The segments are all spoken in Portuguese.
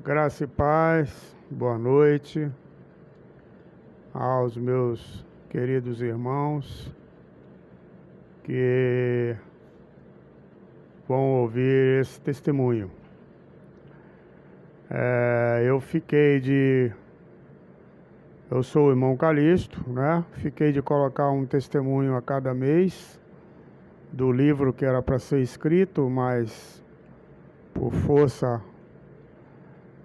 Graça e paz, boa noite aos meus queridos irmãos que vão ouvir esse testemunho. Eu sou o irmão Calixto, né? Fiquei de colocar um testemunho a cada mês do livro que era para ser escrito, mas por força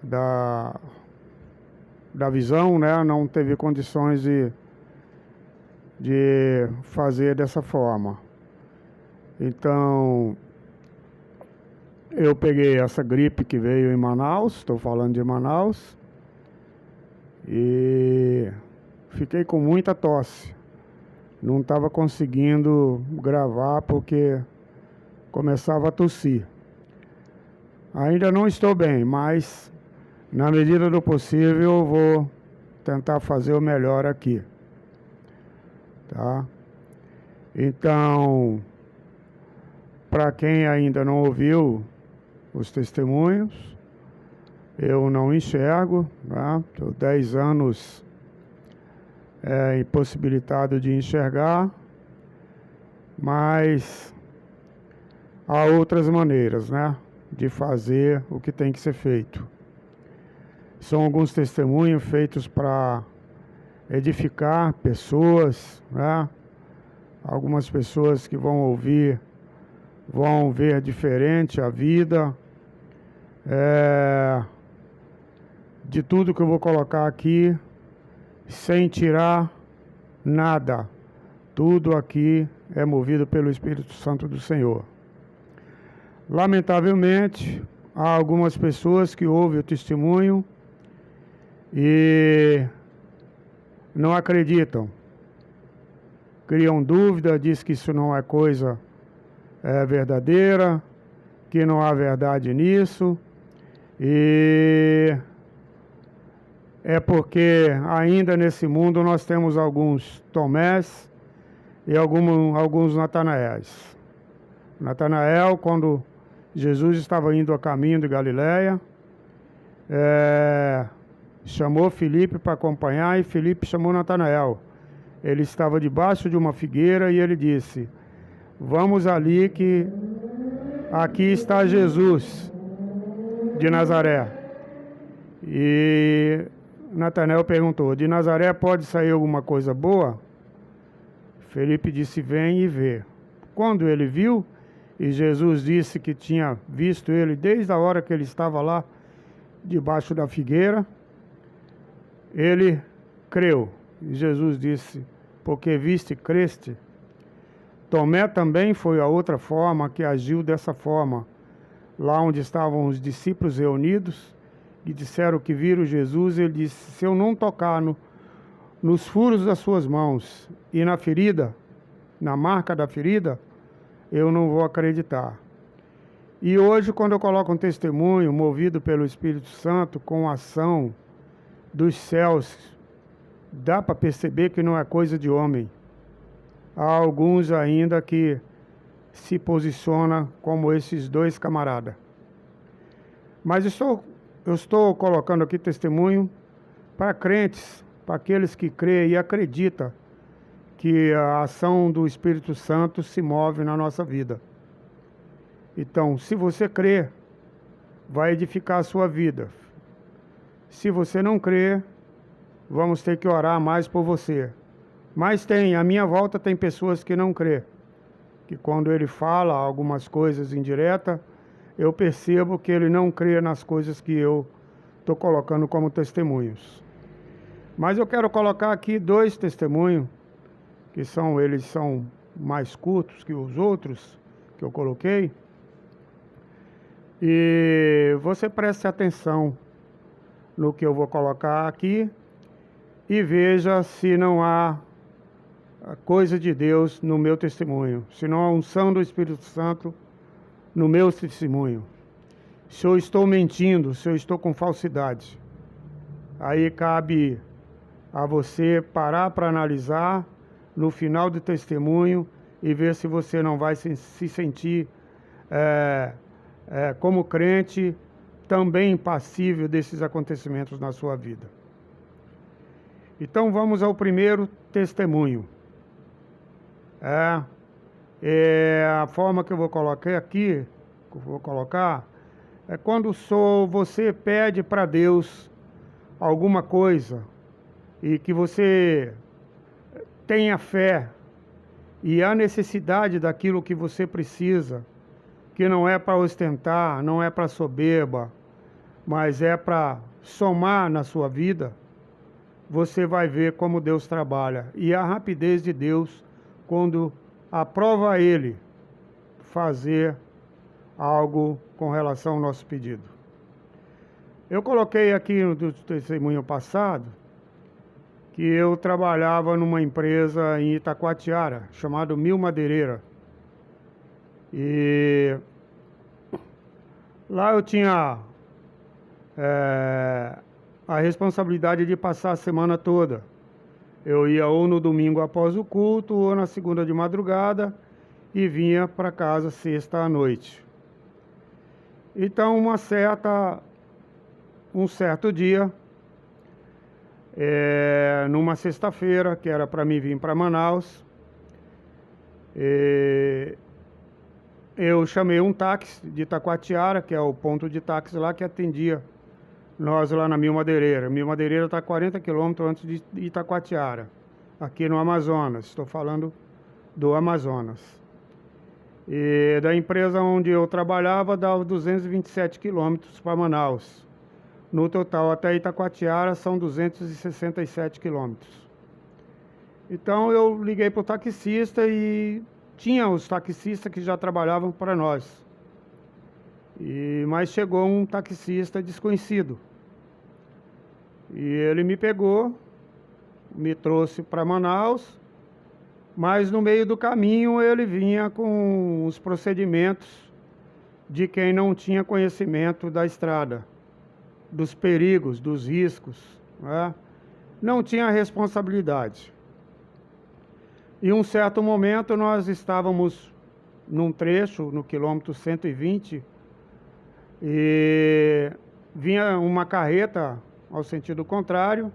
da visão, né, não teve condições de fazer dessa forma. Então, eu peguei essa gripe que veio em Manaus, estou falando de Manaus, e fiquei com muita tosse. Não estava conseguindo gravar porque começava a tossir. Ainda não estou bem, mas na medida do possível eu vou tentar fazer o melhor aqui, tá? Então, para quem ainda não ouviu os testemunhos, eu não enxergo, né? Estou 10 anos impossibilitado de enxergar, mas há outras maneiras, né, de fazer o que tem que ser feito. São alguns testemunhos feitos para edificar pessoas, né? Algumas pessoas que vão ouvir vão ver diferente a vida. De tudo que eu vou colocar aqui, sem tirar nada. Tudo aqui é movido pelo Espírito Santo do Senhor. Lamentavelmente, há algumas pessoas que ouvem o testemunho e não acreditam. Criam dúvida, diz que isso não é coisa verdadeira, que não há verdade nisso. E é porque ainda nesse mundo nós temos alguns Tomés e alguns Natanaéis. Natanael, quando Jesus estava indo a caminho de Galiléia, chamou Filipe para acompanhar, e Filipe chamou Natanael. Ele estava debaixo de uma figueira e ele disse: vamos ali que aqui está Jesus de Nazaré. E Natanael perguntou: de Nazaré pode sair alguma coisa boa? Filipe disse: vem e vê. Quando ele viu, e Jesus disse que tinha visto ele desde a hora que ele estava lá debaixo da figueira, ele creu. E Jesus disse: porque viste, creste. Tomé também foi a outra forma que agiu dessa forma. Lá onde estavam os discípulos reunidos e disseram que viram Jesus, ele disse: se eu não tocar nos furos das suas mãos e na ferida, na marca da ferida, eu não vou acreditar. E hoje, quando eu coloco um testemunho movido pelo Espírito Santo, com a ação dos céus, dá para perceber que não é coisa de homem. Há alguns ainda que se posicionam como esses dois camaradas. Mas eu estou colocando aqui testemunho para crentes, para aqueles que creem e acreditam que a ação do Espírito Santo se move na nossa vida. Então, se você crê, vai edificar a sua vida. Se você não crê, vamos ter que orar mais por você. Mas à minha volta tem pessoas que não crê, que quando ele fala algumas coisas indiretas, eu percebo que ele não crê nas coisas que eu estou colocando como testemunhos. Mas eu quero colocar aqui 2 testemunhos, que eles são mais curtos que os outros que eu coloquei. E você preste atenção no que eu vou colocar aqui e veja se não há a coisa de Deus no meu testemunho, se não há unção do Espírito Santo no meu testemunho. Se eu estou mentindo, se eu estou com falsidade. Aí cabe a você parar para analisar no final do testemunho e ver se você não vai se sentir como crente também passível desses acontecimentos na sua vida. Então vamos ao primeiro testemunho. A forma que eu vou colocar aqui, é quando você pede para Deus alguma coisa e que você tenha fé e a necessidade daquilo que você precisa, que não é para ostentar, não é para soberba, mas é para somar na sua vida, você vai ver como Deus trabalha e a rapidez de Deus quando aprova a Ele fazer algo com relação ao nosso pedido. Eu coloquei aqui no testemunho passado que eu trabalhava numa empresa em Itacoatiara, chamada Mil Madeireira. E lá eu tinha a responsabilidade de passar a semana toda. Eu ia ou no domingo após o culto, ou na segunda de madrugada, e vinha para casa sexta à noite. Então, um certo dia, numa sexta-feira, que era para mim vir para Manaus, eu chamei um táxi de Itacoatiara, que é o ponto de táxi lá que atendia nós lá na Mil Madeireira. Mil Madeireira está a 40 quilômetros antes de Itacoatiara, aqui no Amazonas. Estou falando do Amazonas. E da empresa onde eu trabalhava, dava 227 quilômetros para Manaus. No total, até Itacoatiara, são 267 quilômetros. Então, eu liguei para o taxista e tinha os taxistas que já trabalhavam para nós. Mas chegou um taxista desconhecido. E ele me pegou, me trouxe para Manaus, mas no meio do caminho ele vinha com os procedimentos de quem não tinha conhecimento da estrada, dos perigos, dos riscos, né? Não tinha responsabilidade. Em um certo momento nós estávamos num trecho, no quilômetro 120, e vinha uma carreta ao sentido contrário,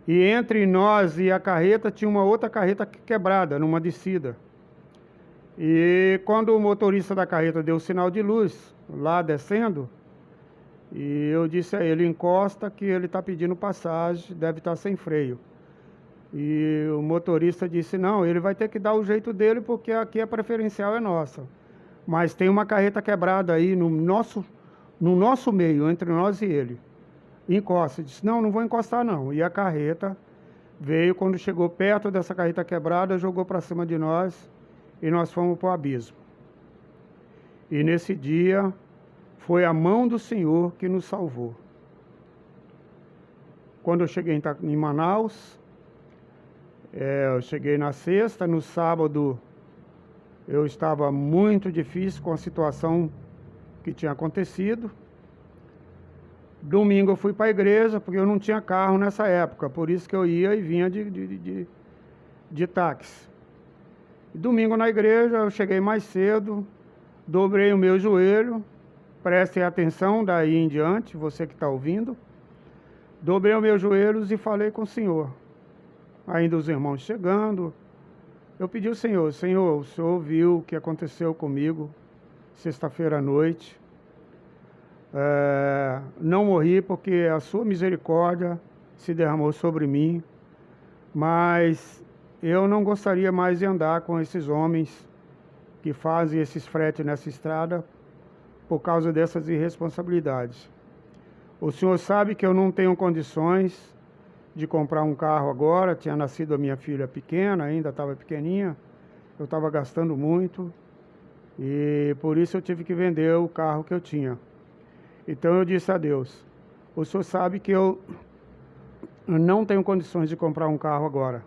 e entre nós e a carreta tinha uma outra carreta quebrada, numa descida. E quando o motorista da carreta deu o sinal de luz, lá descendo, e eu disse a ele, encosta que ele está pedindo passagem, deve estar sem freio. E o motorista disse, não, ele vai ter que dar o jeito dele, porque aqui a preferencial é nossa. Mas tem uma carreta quebrada aí no nosso meio, entre nós e ele. Encosta. Disse, não vou encostar não. E a carreta veio, quando chegou perto dessa carreta quebrada, jogou para cima de nós e nós fomos para o abismo. E nesse dia foi a mão do Senhor que nos salvou. Quando eu cheguei em Manaus, eu cheguei na sexta, no sábado eu estava muito difícil com a situação que tinha acontecido. Domingo eu fui para a igreja, porque eu não tinha carro nessa época, por isso que eu ia e vinha de táxi. Domingo na igreja, eu cheguei mais cedo, dobrei o meu joelho, prestem atenção daí em diante, você que está ouvindo. Dobrei os meus joelhos e falei com o Senhor. Ainda os irmãos chegando, eu pedi ao Senhor, Senhor, o Senhor viu o que aconteceu comigo sexta-feira à noite. Não morri porque a sua misericórdia se derramou sobre mim, mas eu não gostaria mais de andar com esses homens que fazem esses fretes nessa estrada por causa dessas irresponsabilidades. O Senhor sabe que eu não tenho condições de comprar um carro agora, tinha nascido a minha filha pequena, ainda estava pequenininha, eu estava gastando muito e por isso eu tive que vender o carro que eu tinha. Então eu disse a Deus, o Senhor sabe que eu não tenho condições de comprar um carro agora,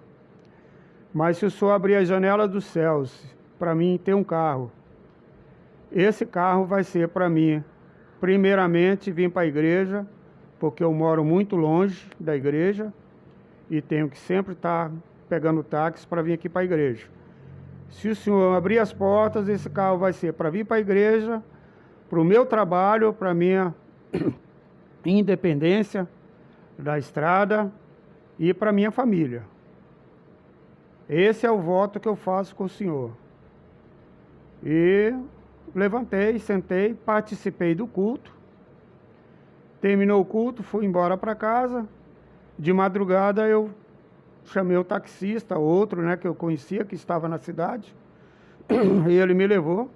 mas se o Senhor abrir a janela dos céus para mim ter um carro, esse carro vai ser para mim, primeiramente, vir para a igreja, porque eu moro muito longe da igreja e tenho que sempre estar pegando táxi para vir aqui para a igreja. Se o Senhor abrir as portas, esse carro vai ser para vir para a igreja, para o meu trabalho, para minha independência da estrada e para minha família. Esse é o voto que eu faço com o senhor. E levantei, sentei, participei do culto. Terminou o culto, fui embora para casa. De madrugada eu chamei o taxista, outro, que eu conhecia, que estava na cidade. E ele me levou.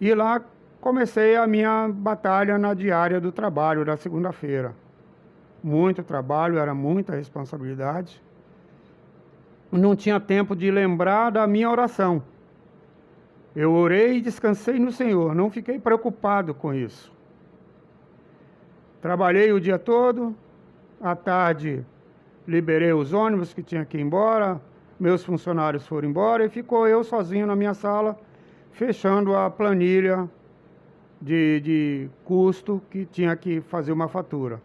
E lá comecei a minha batalha na diária do trabalho, da segunda-feira. Muito trabalho, era muita responsabilidade. Não tinha tempo de lembrar da minha oração. Eu orei e descansei no Senhor, não fiquei preocupado com isso. Trabalhei o dia todo, à tarde liberei os ônibus que tinha que ir embora, meus funcionários foram embora e ficou eu sozinho na minha sala, fechando a planilha de custo que tinha que fazer uma fatura.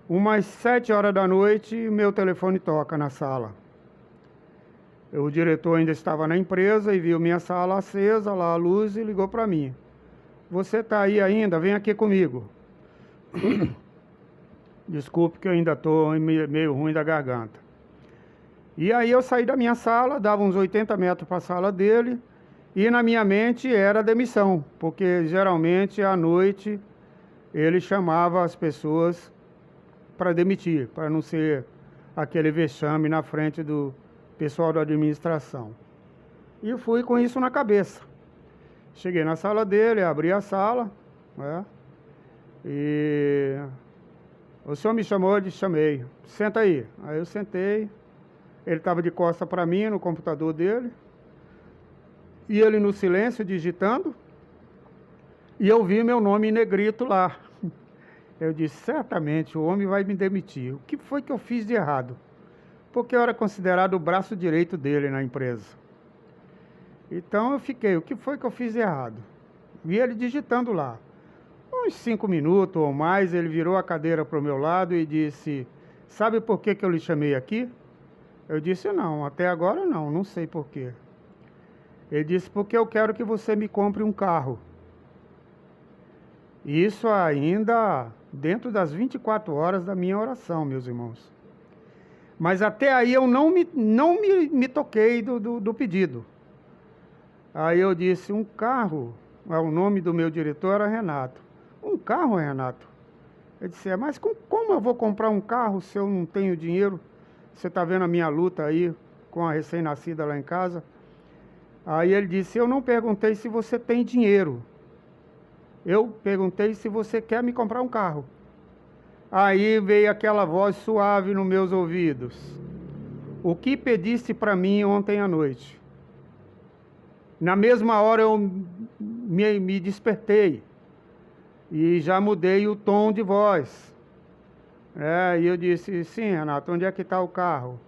Umas 7 horas da noite, meu telefone toca na sala. O diretor ainda estava na empresa e viu minha sala acesa, lá a luz, e ligou para mim. Você está aí ainda? Vem aqui comigo. Desculpe que eu ainda estou meio ruim da garganta. E aí eu saí da minha sala, dava uns 80 metros para a sala dele, e na minha mente era demissão, porque geralmente à noite ele chamava as pessoas para demitir, para não ser aquele vexame na frente do pessoal da administração. E eu fui com isso na cabeça. Cheguei na sala dele, abri a sala, e o senhor me chamou, eu disse, chamei. Senta aí. Aí eu sentei, ele estava de costa para mim no computador dele, e ele no silêncio digitando, e eu vi meu nome em negrito lá. Eu disse, certamente o homem vai me demitir. O que foi que eu fiz de errado? Porque eu era considerado o braço direito dele na empresa. Então eu fiquei, o que foi que eu fiz de errado? Vi ele digitando lá. Uns 5 minutos ou mais, ele virou a cadeira para o meu lado e disse, sabe por que eu lhe chamei aqui? Eu disse, não, até agora não sei por quê. Ele disse, porque eu quero que você me compre um carro. Isso ainda dentro das 24 horas da minha oração, meus irmãos. Mas até aí eu não me toquei do pedido. Aí eu disse, um carro, o nome do meu diretor era Renato. Um carro, Renato? Eu disse, mas como eu vou comprar um carro se eu não tenho dinheiro? Você está vendo a minha luta aí com a recém-nascida lá em casa? Aí ele disse, eu não perguntei se você tem dinheiro. Eu perguntei se você quer me comprar um carro. Aí veio aquela voz suave nos meus ouvidos. O que pediste para mim ontem à noite? Na mesma hora eu me despertei. E já mudei o tom de voz. E eu disse, sim, Renato, onde é que está o carro?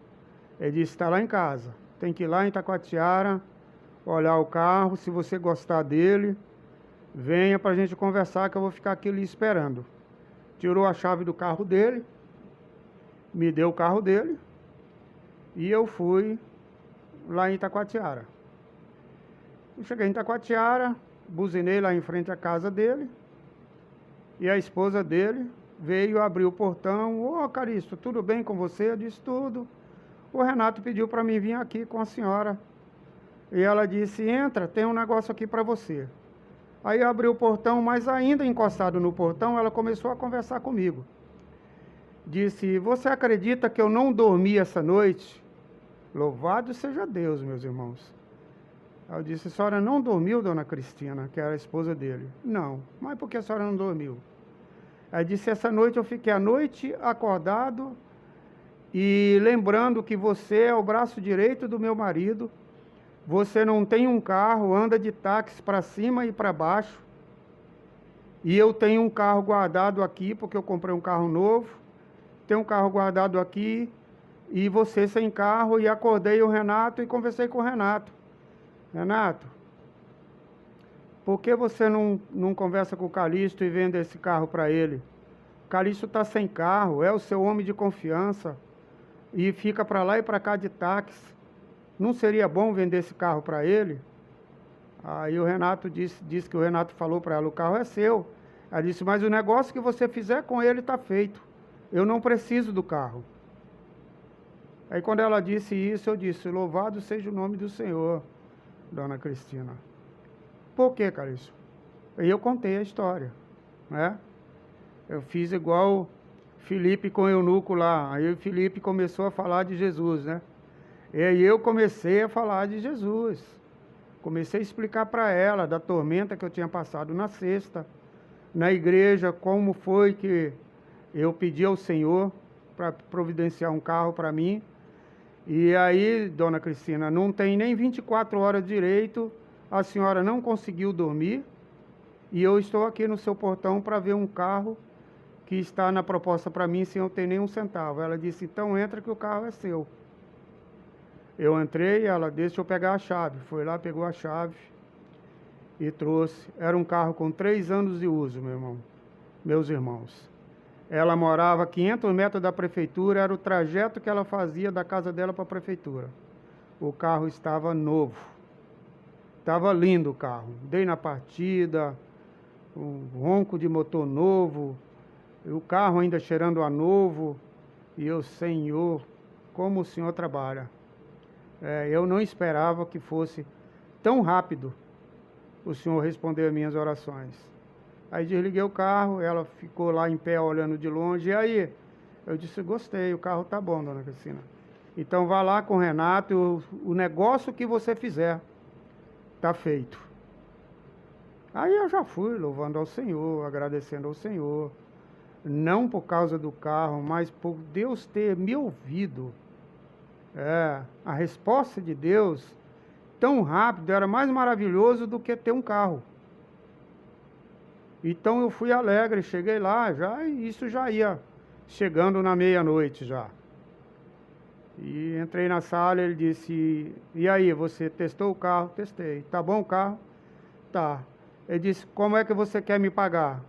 Ele disse, está lá em casa. Tem que ir lá em Itacoatiara, olhar o carro, se você gostar dele, venha para a gente conversar que eu vou ficar aqui lhe esperando. Tirou a chave do carro dele, me deu o carro dele, e eu fui lá em Itacoatiara. Eu cheguei em Itacoatiara, buzinei lá em frente à casa dele, e a esposa dele veio abrir o portão. Ô, Caristo, tudo bem com você? Eu disse, tudo. O Renato pediu para mim vir aqui com a senhora. E ela disse, entra, tem um negócio aqui para você. Aí eu abri o portão, mas ainda encostado no portão, ela começou a conversar comigo. Disse, você acredita que eu não dormi essa noite? Louvado seja Deus, meus irmãos. Eu disse, a senhora não dormiu, dona Cristina, que era a esposa dele? Não. Mas por que a senhora não dormiu? Aí disse, essa noite eu fiquei a noite acordado e lembrando que você é o braço direito do meu marido. Você não tem um carro, anda de táxi para cima e para baixo. E eu tenho um carro guardado aqui, porque eu comprei um carro novo. Tenho um carro guardado aqui, e você sem carro. E acordei o Renato e conversei com o Renato. Renato, por que você não conversa com o Calixto e vende esse carro para ele? O Calixto está sem carro, é o seu homem de confiança. E fica para lá e para cá de táxi. Não seria bom vender esse carro para ele? Aí o Renato disse que o Renato falou para ela, o carro é seu. Ela disse, mas o negócio que você fizer com ele está feito. Eu não preciso do carro. Aí quando ela disse isso, eu disse, louvado seja o nome do Senhor, dona Cristina. Por quê, Carício? Aí eu contei a história, né? Eu fiz igual Felipe com o eunuco lá. Aí o Felipe começou a falar de Jesus, né? E aí eu comecei a falar de Jesus. Comecei a explicar para ela da tormenta que eu tinha passado na sexta, na igreja, como foi que eu pedi ao Senhor para providenciar um carro para mim. E aí, dona Cristina, não tem nem 24 horas direito, a senhora não conseguiu dormir, e eu estou aqui no seu portão para ver um carro que está na proposta para mim sem eu ter nenhum centavo. Ela disse, então entra que o carro é seu. Eu entrei, ela, deixa eu pegar a chave. Foi lá, pegou a chave e trouxe. Era um carro com 3 anos de uso, meus irmãos. Ela morava a 500 metros da prefeitura, era o trajeto que ela fazia da casa dela para a prefeitura. O carro estava novo. Estava lindo o carro. Dei na partida, um ronco de motor novo, o carro ainda cheirando a novo. E eu, Senhor, como o Senhor trabalha. Eu não esperava que fosse tão rápido o Senhor responder as minhas orações. Aí desliguei o carro, ela ficou lá em pé olhando de longe. E aí, eu disse, gostei, o carro tá bom, dona Cristina. Então vá lá com o Renato, o negócio que você fizer tá feito. Aí eu já fui louvando ao Senhor, agradecendo ao Senhor. Não por causa do carro, mas por Deus ter me ouvido. A resposta de Deus, tão rápido, era mais maravilhoso do que ter um carro. Então eu fui alegre, cheguei lá, e isso já ia chegando na meia-noite já. E entrei na sala, ele disse, e aí, você testou o carro? Testei. Tá bom o carro? Tá. Ele disse, como é que você quer me pagar?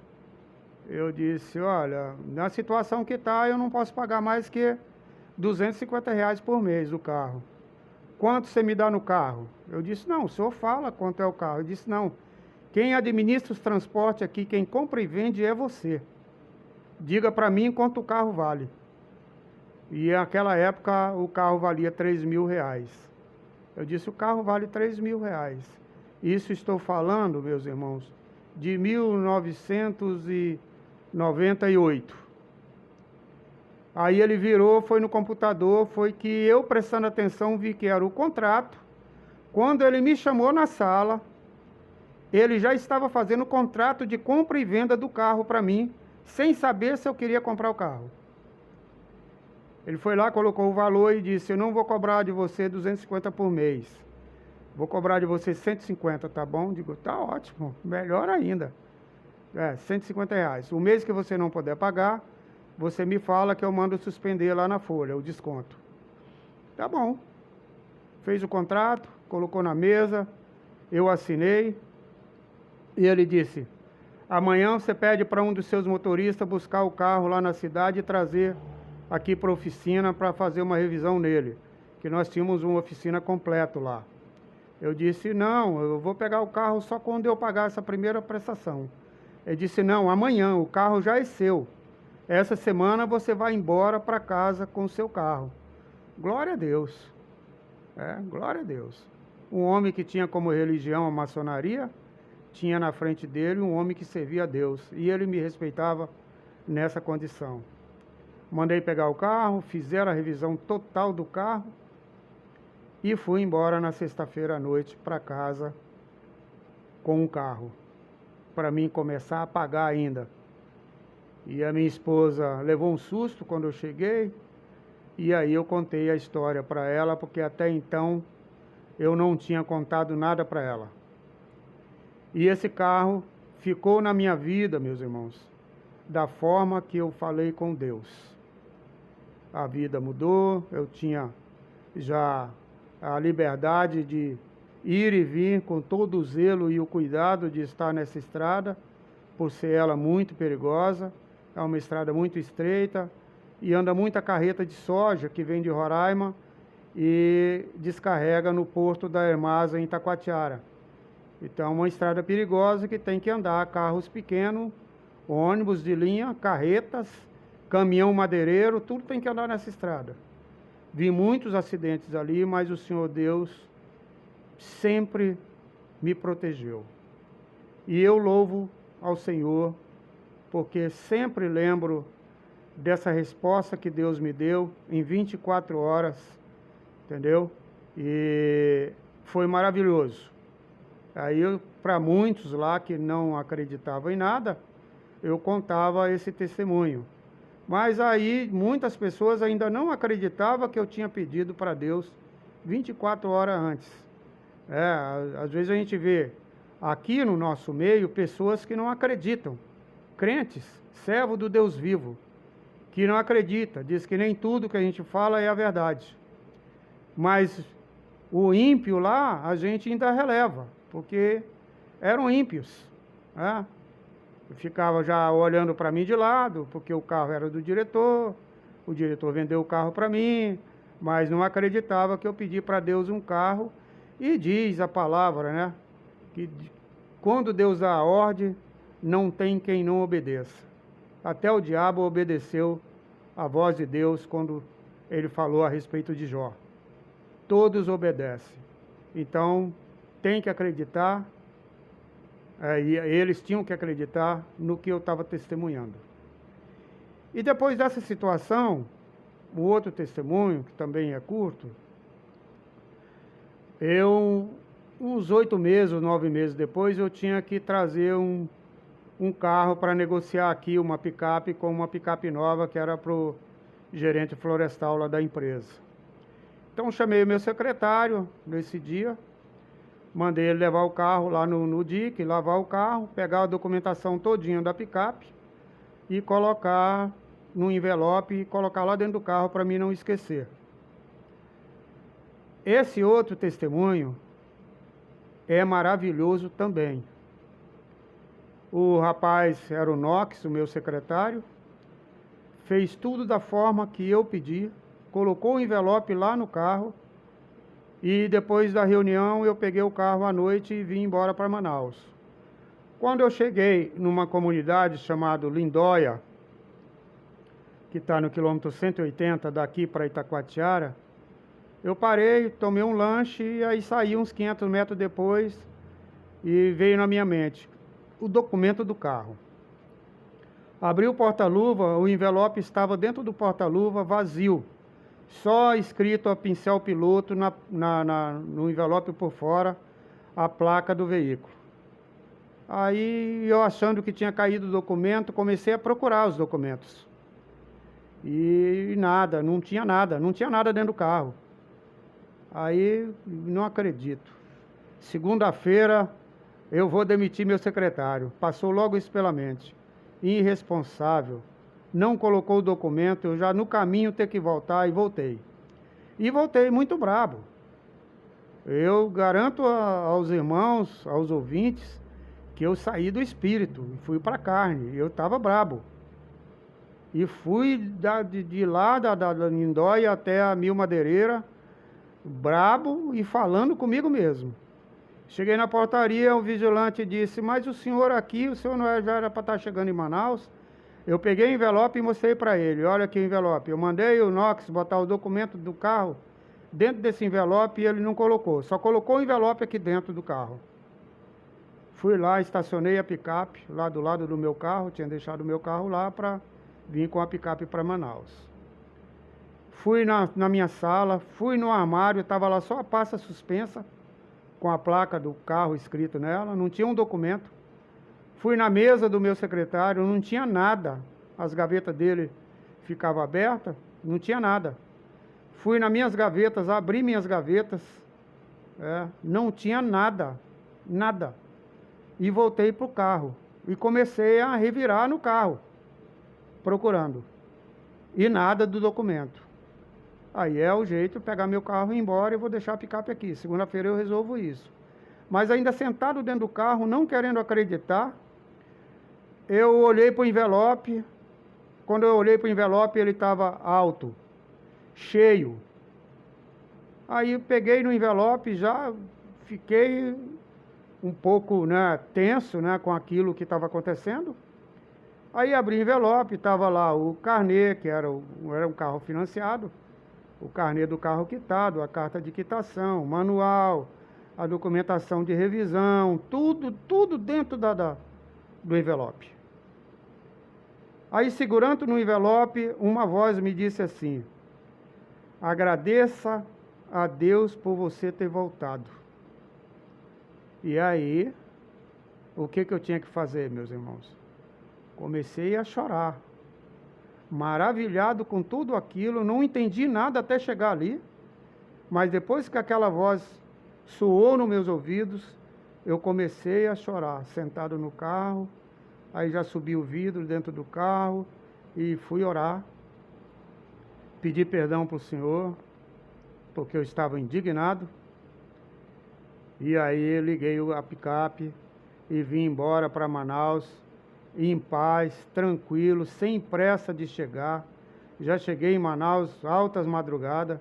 Eu disse, olha, na situação que está, eu não posso pagar mais que R$ 250 por mês o carro. Quanto você me dá no carro? Eu disse, não, o senhor fala quanto é o carro. Ele disse, não, quem administra os transportes aqui, quem compra e vende é você. Diga para mim quanto o carro vale. E naquela época o carro valia R$ 3.000. Eu disse, o carro vale R$ 3.000. Isso estou falando, meus irmãos, de 1998. Aí ele virou, foi no computador, foi que eu, prestando atenção, vi que era o contrato. Quando ele me chamou na sala, ele já estava fazendo o contrato de compra e venda do carro para mim, sem saber se eu queria comprar o carro. Ele foi lá, colocou o valor e disse, eu não vou cobrar de você 250 por mês. Vou cobrar de você 150, tá bom? Digo, tá ótimo, melhor ainda. R$ 150. O mês que você não puder pagar, você me fala que eu mando suspender lá na folha, o desconto. Tá bom. Fez o contrato, colocou na mesa, eu assinei. E ele disse, amanhã você pede para um dos seus motoristas buscar o carro lá na cidade e trazer aqui para a oficina para fazer uma revisão nele. Que nós tínhamos uma oficina completa lá. Eu disse, não, eu vou pegar o carro só quando eu pagar essa primeira prestação. Ele disse, não, amanhã, o carro já é seu. Essa semana você vai embora para casa com o seu carro. Glória a Deus. Glória a Deus. Um homem que tinha como religião a maçonaria, tinha na frente dele um homem que servia a Deus. E ele me respeitava nessa condição. Mandei pegar o carro, fizeram a revisão total do carro e fui embora na sexta-feira à noite para casa com um carro, para mim começar a pagar ainda. E a minha esposa levou um susto quando eu cheguei, e aí eu contei a história para ela, porque até então eu não tinha contado nada para ela. E esse carro ficou na minha vida, meus irmãos, da forma que eu falei com Deus. A vida mudou, eu tinha já a liberdade de ir e vir com todo o zelo e o cuidado de estar nessa estrada, por ser ela muito perigosa. É uma estrada muito estreita e anda muita carreta de soja que vem de Roraima e descarrega no porto da Hermasa em Taquatiara. Então é uma estrada perigosa que tem que andar carros pequenos ônibus de linha, carretas, caminhão madeireiro, tudo tem que andar nessa estrada. Vi muitos acidentes ali, mas o Senhor Deus sempre me protegeu. E eu louvo ao Senhor, porque sempre lembro dessa resposta que Deus me deu em 24 horas, entendeu? E foi maravilhoso. Aí, para muitos lá que não acreditavam em nada, eu contava esse testemunho. Mas aí, muitas pessoas ainda não acreditavam que eu tinha pedido para Deus 24 horas antes. Às vezes a gente vê aqui no nosso meio pessoas que não acreditam, crentes, servo do Deus vivo, que não acredita, diz que nem tudo que a gente fala é a verdade. Mas o ímpio lá, a gente ainda releva, porque eram ímpios. Ficava já olhando para mim de lado, porque o carro era do diretor, o diretor vendeu o carro para mim, mas não acreditava que eu pedi para Deus um carro. E diz a palavra, né, que quando Deus dá a ordem, não tem quem não obedeça. Até o diabo obedeceu a voz de Deus quando ele falou a respeito de Jó. Todos obedecem. Então, tem que acreditar, e eles tinham que acreditar no que eu estava testemunhando. E depois dessa situação, o outro testemunho, que também é curto, uns 8 meses, 9 meses depois, eu tinha que trazer um carro para negociar aqui, uma picape com uma picape nova, que era para o gerente florestal lá da empresa. Então, chamei o meu secretário nesse dia, mandei ele levar o carro lá no DIC, lavar o carro, pegar a documentação todinha da picape e colocar no envelope e colocar lá dentro do carro para mim não esquecer. Esse outro testemunho é maravilhoso também. O rapaz era o Knox, o meu secretário, fez tudo da forma que eu pedi, colocou o envelope lá no carro e depois da reunião eu peguei o carro à noite e vim embora para Manaus. Quando eu cheguei numa comunidade chamada Lindóia, que está no quilômetro 180 daqui para Itacoatiara, eu parei, tomei um lanche e aí saí uns 500 metros depois e veio na minha mente o documento do carro. Abri o porta-luva, o envelope estava dentro do porta-luva vazio, só escrito a pincel piloto no envelope por fora, a placa do veículo. Aí eu, achando que tinha caído o documento, comecei a procurar os documentos. E nada, não tinha nada dentro do carro. Aí, não acredito. Segunda-feira, eu vou demitir meu secretário. Passou logo isso pela mente. Irresponsável. Não colocou o documento, eu já no caminho ter que voltar, e voltei. E voltei muito brabo. Eu garanto aos irmãos, aos ouvintes, que eu saí do espírito, fui para a carne, eu estava brabo. E fui de lá da Lindóia até a Mil Madeireira, brabo e falando comigo mesmo. Cheguei na portaria, o vigilante disse, mas o senhor aqui, o senhor não já era para estar chegando em Manaus? Eu peguei o envelope e mostrei para ele, olha aqui o envelope. Eu mandei o Knox botar o documento do carro dentro desse envelope e ele não colocou, só colocou o envelope aqui dentro do carro. Fui lá, estacionei a picape lá do lado do meu carro, tinha deixado o meu carro lá para vir com a picape para Manaus. Fui na minha sala, fui no armário, estava lá só a pasta suspensa, com a placa do carro escrito nela, não tinha um documento. Fui na mesa do meu secretário, não tinha nada. As gavetas dele ficavam abertas, não tinha nada. Fui nas minhas gavetas, abri minhas gavetas, não tinha nada. E voltei para o carro. E comecei a revirar no carro, procurando. E nada do documento. Aí é o jeito de pegar meu carro e ir embora e vou deixar a picape aqui. Segunda-feira eu resolvo isso. Mas ainda sentado dentro do carro, não querendo acreditar, eu olhei para o envelope. Quando eu olhei para o envelope, ele estava alto, cheio. Aí eu peguei no envelope, já fiquei um pouco tenso com aquilo que estava acontecendo. Aí abri o envelope, estava lá o carnê, que era um carro financiado, o carnê do carro quitado, a carta de quitação, o manual, a documentação de revisão, tudo dentro do envelope. Aí, segurando no envelope, uma voz me disse assim: agradeça a Deus por você ter voltado. E aí, o que eu tinha que fazer, meus irmãos? Comecei a chorar, maravilhado com tudo aquilo, não entendi nada até chegar ali, mas depois que aquela voz soou nos meus ouvidos, eu comecei a chorar, sentado no carro. Aí já subi o vidro dentro do carro e fui orar, pedi perdão para o Senhor, porque eu estava indignado. E aí liguei a picape e vim embora para Manaus, em paz, tranquilo, sem pressa de chegar. Já cheguei em Manaus, altas madrugadas,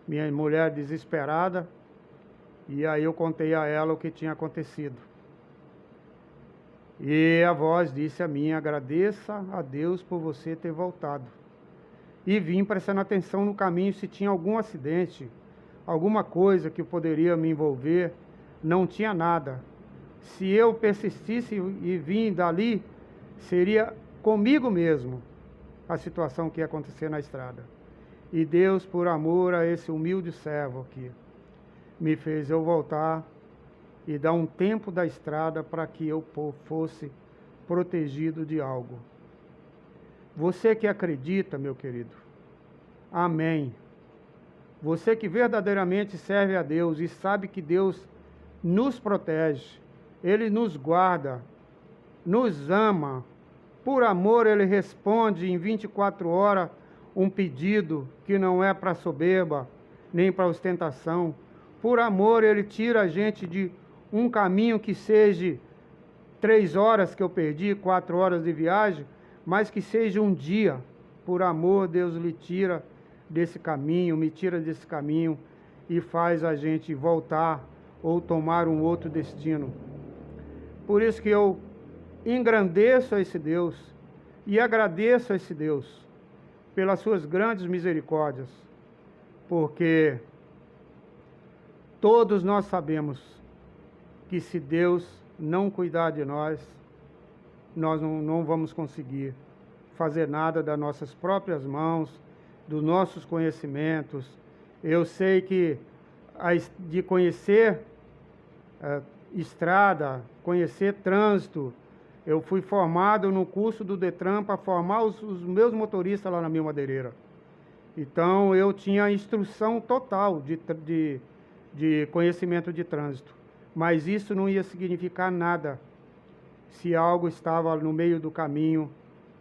minha mulher desesperada, e aí eu contei a ela o que tinha acontecido. E a voz disse a mim: agradeça a Deus por você ter voltado. E vim prestando atenção no caminho se tinha algum acidente, alguma coisa que poderia me envolver. Não tinha nada. Se eu persistisse e vim dali, seria comigo mesmo a situação que ia acontecer na estrada. E Deus, por amor a esse humilde servo aqui, me fez eu voltar e dar um tempo da estrada para que eu fosse protegido de algo. Você que acredita, meu querido, amém. Você que verdadeiramente serve a Deus e sabe que Deus nos protege, Ele nos guarda, nos ama, por amor Ele responde em 24 horas um pedido que não é para soberba, nem para ostentação. Por amor Ele tira a gente de um caminho que seja 3 horas que eu perdi, 4 horas de viagem, mas que seja um dia. Por amor Deus lhe tira desse caminho, me tira desse caminho e faz a gente voltar ou tomar um outro destino. Por isso que eu engrandeço a esse Deus e agradeço a esse Deus pelas suas grandes misericórdias, porque todos nós sabemos que se Deus não cuidar de nós, nós não vamos conseguir fazer nada das nossas próprias mãos, dos nossos conhecimentos. Eu sei que de conhecer estrada, conhecer trânsito, eu fui formado no curso do Detran para formar os meus motoristas lá na minha madeireira. Então eu tinha instrução total de conhecimento de trânsito, mas isso não ia significar nada se algo estava no meio do caminho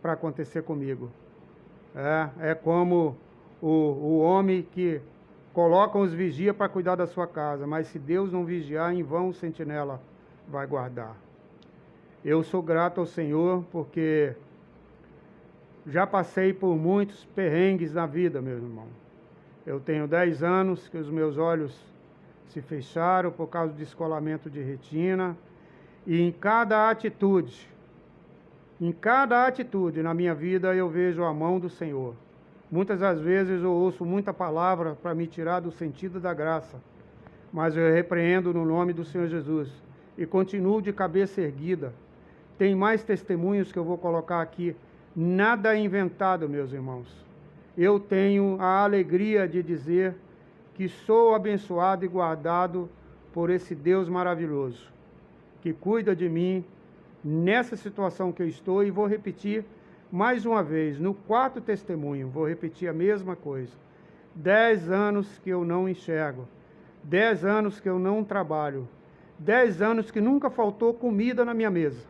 para acontecer comigo. É como o homem que coloca os vigias para cuidar da sua casa, mas se Deus não vigiar, em vão o sentinela vai guardar. Eu sou grato ao Senhor porque já passei por muitos perrengues na vida, meu irmão. Eu tenho 10 anos que os meus olhos se fecharam por causa do descolamento de retina, e em cada atitude na minha vida eu vejo a mão do Senhor. Muitas das vezes eu ouço muita palavra para me tirar do sentido da graça, mas eu repreendo no nome do Senhor Jesus e continuo de cabeça erguida. Tem mais testemunhos que eu vou colocar aqui, nada inventado, meus irmãos. Eu tenho a alegria de dizer que sou abençoado e guardado por esse Deus maravilhoso, que cuida de mim nessa situação que eu estou, e vou repetir mais uma vez, no 4º testemunho, vou repetir a mesma coisa. 10 anos que eu não enxergo, 10 anos que eu não trabalho, 10 anos que nunca faltou comida na minha mesa.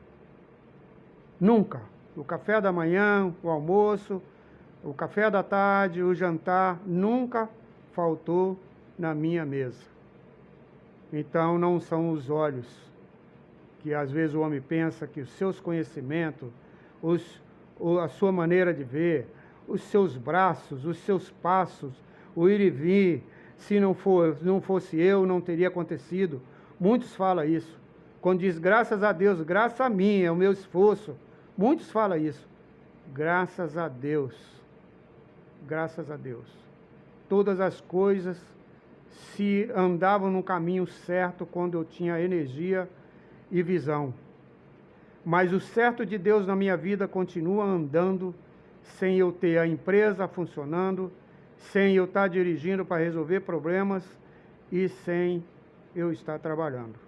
Nunca. O café da manhã, o almoço, o café da tarde, o jantar, nunca faltou na minha mesa. Então não são os olhos, que às vezes o homem pensa que os seus conhecimentos, a sua maneira de ver, os seus braços, os seus passos, o ir e vir, se não fosse eu, não teria acontecido. Muitos falam isso. Quando diz graças a Deus, graças a mim, é o meu esforço. Muitos falam isso. Graças a Deus. Graças a Deus. Todas as coisas se andavam no caminho certo quando eu tinha energia e visão. Mas o certo de Deus na minha vida continua andando sem eu ter a empresa funcionando, sem eu estar dirigindo para resolver problemas e sem eu estar trabalhando.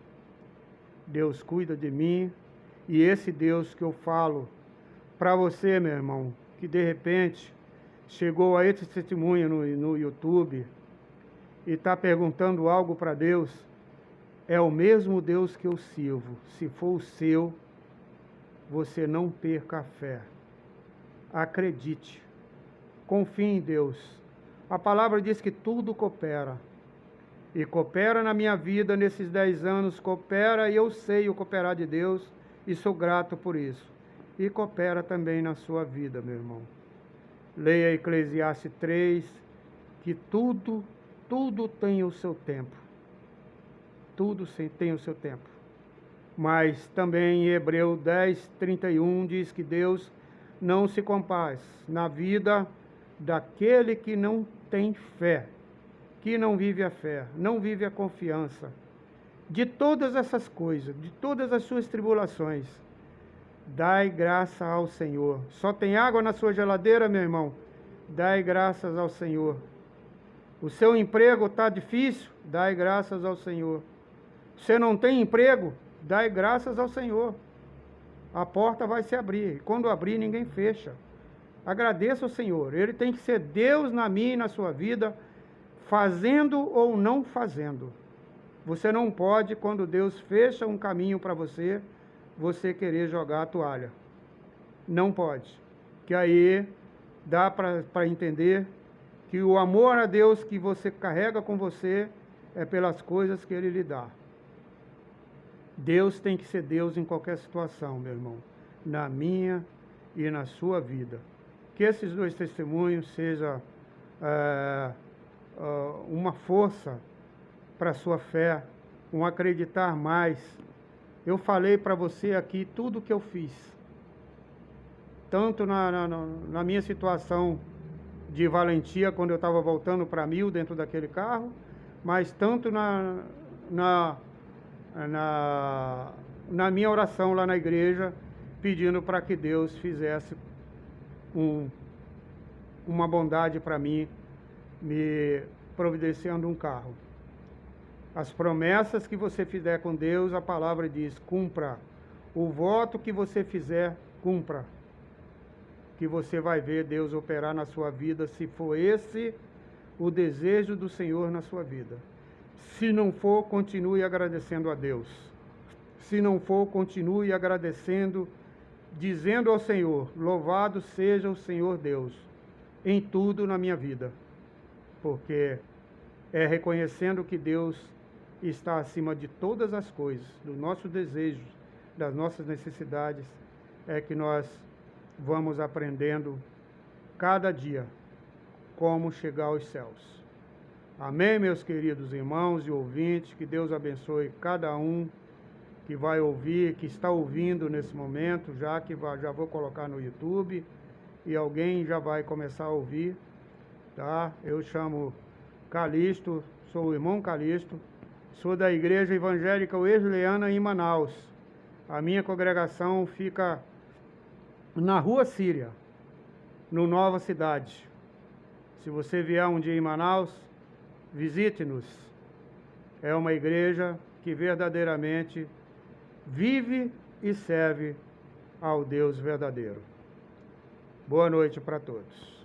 Deus cuida de mim, e esse Deus que eu falo para você, meu irmão, que de repente chegou a esse testemunho no YouTube e está perguntando algo para Deus, é o mesmo Deus que eu sirvo. Se for o seu, você não perca a fé. Acredite. Confie em Deus. A palavra diz que tudo coopera. E coopera na minha vida nesses 10 anos, coopera, e eu sei o cooperar de Deus, e sou grato por isso. E coopera também na sua vida, meu irmão. Leia Eclesiastes 3, que tudo tem o seu tempo. Tudo tem o seu tempo. Mas também em Hebreus 10, 31 diz que Deus não se compaz na vida daquele que não tem fé, que não vive a fé, não vive a confiança. De todas essas coisas, de todas as suas tribulações, dai graça ao Senhor. Só tem água na sua geladeira, meu irmão? Dai graças ao Senhor. O seu emprego está difícil? Dai graças ao Senhor. Você não tem emprego? Dai graças ao Senhor. A porta vai se abrir. E quando abrir, ninguém fecha. Agradeça ao Senhor. Ele tem que ser Deus na minha e na sua vida, fazendo ou não fazendo. Você não pode, quando Deus fecha um caminho para você, você querer jogar a toalha. Não pode. Que aí dá para entender que o amor a Deus que você carrega com você é pelas coisas que Ele lhe dá. Deus tem que ser Deus em qualquer situação, meu irmão, na minha e na sua vida. Que esses dois testemunhos sejam uma força para a sua fé, um acreditar mais. Eu falei para você aqui tudo o que eu fiz, tanto na minha situação de valentia, quando eu estava voltando para Mil dentro daquele carro, mas tanto na minha oração lá na igreja, pedindo para que Deus fizesse uma bondade para mim, me providenciando um carro. As promessas que você fizer com Deus, a palavra diz, cumpra. O voto que você fizer, cumpra. Que você vai ver Deus operar na sua vida, se for esse o desejo do Senhor na sua vida. Se não for, continue agradecendo a Deus. Se não for, continue agradecendo, dizendo ao Senhor, louvado seja o Senhor Deus, em tudo na minha vida. Porque é reconhecendo que Deus está acima de todas as coisas, dos nossos desejos, das nossas necessidades, é que nós vamos aprendendo cada dia como chegar aos céus. Amém, meus queridos irmãos e ouvintes, que Deus abençoe cada um que vai ouvir, que está ouvindo nesse momento, já vou colocar no YouTube e alguém já vai começar a ouvir, tá? Eu chamo Calixto, sou o irmão Calixto, sou da Igreja Evangélica Wesleyana em Manaus. A minha congregação fica na Rua Síria, no Nova Cidade. Se você vier um dia em Manaus, visite-nos. É uma igreja que verdadeiramente vive e serve ao Deus verdadeiro. Boa noite para todos.